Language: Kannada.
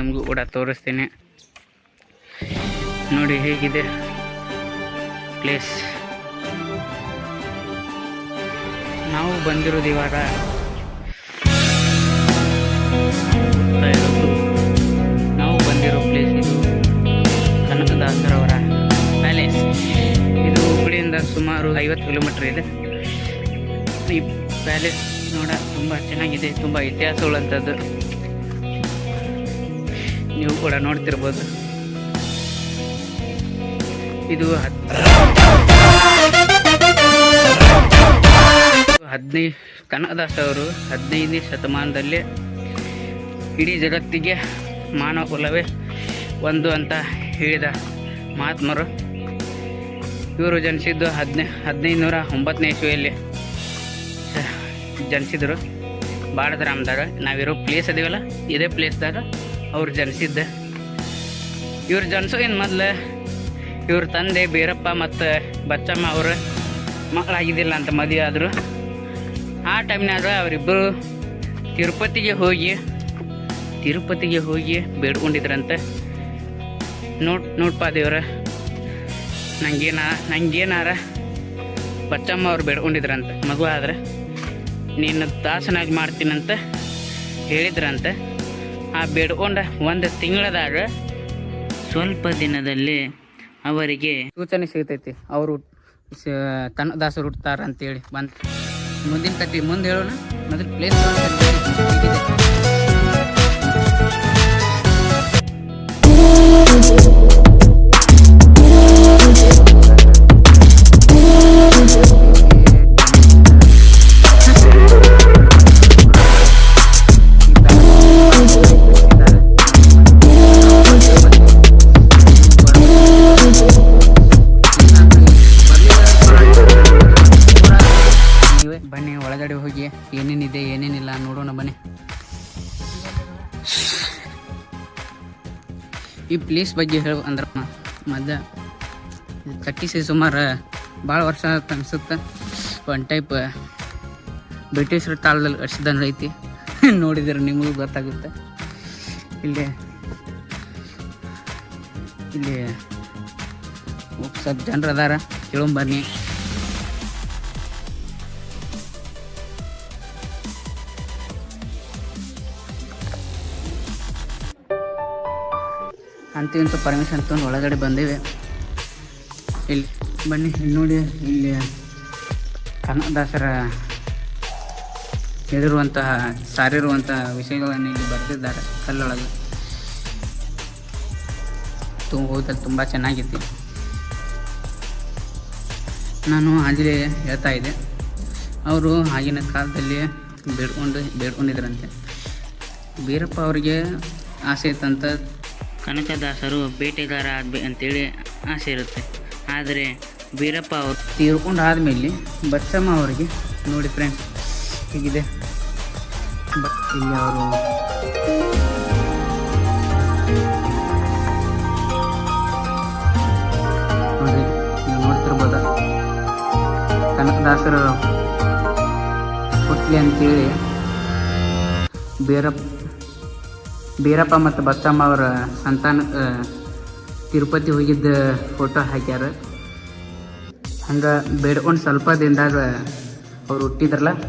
ನಿಮಗೂ ಕೂಡ ತೋರಿಸ್ತೀನಿ ನೋಡಿ ಹೇಗಿದೆ ಪ್ಲೇಸ್. ನಾವು ಬಂದಿರೋದು ಇವಾಗ ನಾವು ಬಂದಿರೋ ಪ್ಲೇಸ್ ಇದು ಕನಕದಾಸರವರ ಪ್ಯಾಲೇಸ್. ಇದು ಹುಬ್ಬಳ್ಳಿಯಿಂದ ಸುಮಾರು 50 ಕಿಲೋಮೀಟರ್ ಇದೆ. ಈ ಪ್ಯಾಲೇಸ್ ನೋಡ ತುಂಬ ಚೆನ್ನಾಗಿದೆ, ತುಂಬ ಇತಿಹಾಸವುಳ್ಳಂಥದ್ದು. ನೀವು ಕೂಡ ನೋಡ್ತಿರ್ಬೋದು. ಇದು 15 ಕನಕದಾಸ ಅವರು 15ನೇ ಶತಮಾನದಲ್ಲಿ ಇಡೀ ಜಗತ್ತಿಗೆ ಮಾನವ ಕುಲವೇ ಒಂದು ಅಂತ ಹೇಳಿದ ಮಹಾತ್ಮರು. ಇವರು ಜನಿಸಿದ್ದು 1509ನೇ ಇಸ್ವಿಯಲ್ಲಿ ಜನಿಸಿದರು. ಬಾಡದರಾಮದಾಗ ನಾವಿರೋ ಪ್ಲೇಸ್ ಅದೀವಲ್ಲ, ಇದೇ ಪ್ಲೇಸ್ದಾಗ ಅವ್ರು ಜನಿಸಿದ್ದೆ. ಇವ್ರು ಜನಿಸೋಗಿನ ಮೊದಲು ಇವ್ರ ತಂದೆ ಬೀರಪ್ಪ ಮತ್ತು ಬಚ್ಚಮ್ಮ ಅವರು ಮಕ್ಕಳಾಗಿದ್ದಿಲ್ಲ ಅಂತ ಮದುವೆ ಆದರು. ಆ ಟೈಮ್ನಾಗ ಅವರಿಬ್ಬರು ತಿರುಪತಿಗೆ ಹೋಗಿ ಬೇಡ್ಕೊಂಡಿದ್ರಂತೆ. ನೋಡ್ಪಾ ದೇವ್ರ, ನಂಗೇನಾರ ಬಚ್ಚಮ್ಮ ಅವ್ರು ಬೇಡ್ಕೊಂಡಿದ್ರಂತೆ, ಮಗು ಆದ್ರೆ ನೀನು ದಾಸನಾಗಿ ಮಾಡ್ತೀನಂತ ಹೇಳಿದ್ರಂತೆ. ಆ ಬೇಡ್ಕೊಂಡ 1 ತಿಂಗಳದಾಗ ಸ್ವಲ್ಪ ದಿನದಲ್ಲಿ ಅವರಿಗೆ ಸೂಚನೆ ಸಿಗ್ತೈತಿ, ಅವರು ಕನಕದಾಸರು ಹುಡ್ತಾರ ಅಂತೇಳಿ ಬಂತು. ಮುಂದಿನ ಕತೆ ಮುಂದೆ ಹೇಳೋಣ. ಮೊದಲು ಪ್ಲೇಸ್ ಬನ್ನಿ, ಒಳಗಡೆ ಹೋಗಿ ಏನೇನಿದೆ ಏನೇನಿಲ್ಲ ನೋಡೋಣ ಬನ್ನಿ. ಈ ಪ್ಲೇಸ್ ಬಗ್ಗೆ ಹೇಳು ಅಂದ್ರೆ ಮೊದಲು ಕಟ್ಟಿಸಿ ಸುಮಾರು ಭಾಳ ವರ್ಷ ಅನಿಸುತ್ತೆ. ಒಂದು ಟೈಪ್ ಬ್ರಿಟಿಷರ ಕಾಲದಲ್ಲಿ ಕಟ್ಸಿದಂಗೆ ಐತಿ. ನೋಡಿದ್ರೆ ನಿಮಗೂ ಗೊತ್ತಾಗುತ್ತೆ. ಇಲ್ಲಿ ಸ್ವಲ್ಪ ಜನರು ಅದಾರ, ಕೇಳೋಂಬನ್ನಿ. ಅಂತೂ ಪರ್ಮಿಷನ್ ತೊಗೊಂಡು ಒಳಗಡೆ ಬಂದೇವೆ. ಇಲ್ಲಿ ಬನ್ನಿ, ಇಲ್ಲಿ ನೋಡಿ, ಇಲ್ಲಿ ಕನಕದಾಸರ ಸಾರಿರುವಂತಹ ವಿಷಯಗಳನ್ನು ಇಲ್ಲಿ ಬರೆದಿದ್ದಾರೆ ಕಲ್ಲೊಳಗೆ. ಓದಲು ತುಂಬ ಚೆನ್ನಾಗಿತ್ತು. ನಾನು ಆಗಲೇ ಹೇಳ್ತಾ ಇದ್ದೆ, ಅವರು ಆಗಿನ ಕಾಲದಲ್ಲಿ ಬೇಡ್ಕೊಂಡಿದ್ರಂತೆ. ಬೀರಪ್ಪ ಅವರಿಗೆ ಆಸೆ ಇತ್ತಂತ ಕನಕದಾಸರು ಬೇಟೆಗಾರ ಅಂತೇಳಿ ಆಸೆ ಇರುತ್ತೆ. ಆದರೆ ಬೀರಪ್ಪ ಅವರು ತೀರ್ಕೊಂಡು ಆದಮೇಲೆ ಬಚ್ಚಮ್ಮ ಅವರಿಗೆ ನೋಡಿ ಫ್ರೆಂಡ್ಸ್ ಹೀಗಿದೆ. ಇಲ್ಲಿ ಅವರು ನೋಡಿ, ನೀವು ನೋಡ್ತಿರ್ಬೋದ ಕನಕದಾಸರು ಹುಟ್ಲಿ ಅಂತೇಳಿ ಬೀರಪ್ಪ ಮತ್ತು ಬಚ್ಚಮ್ಮ ಅವರ ಸಂತಾನ ತಿರುಪತಿ ಹೋಗಿದ್ದ ಫೋಟೋ ಹಾಕ್ಯಾರ. ಹಂಗೆ ಬೇಡ್ಕೊಂಡು ಸ್ವಲ್ಪ ದಿನದಾಗ ಅವ್ರು ಹುಟ್ಟಿದ್ರಲ್ಲ.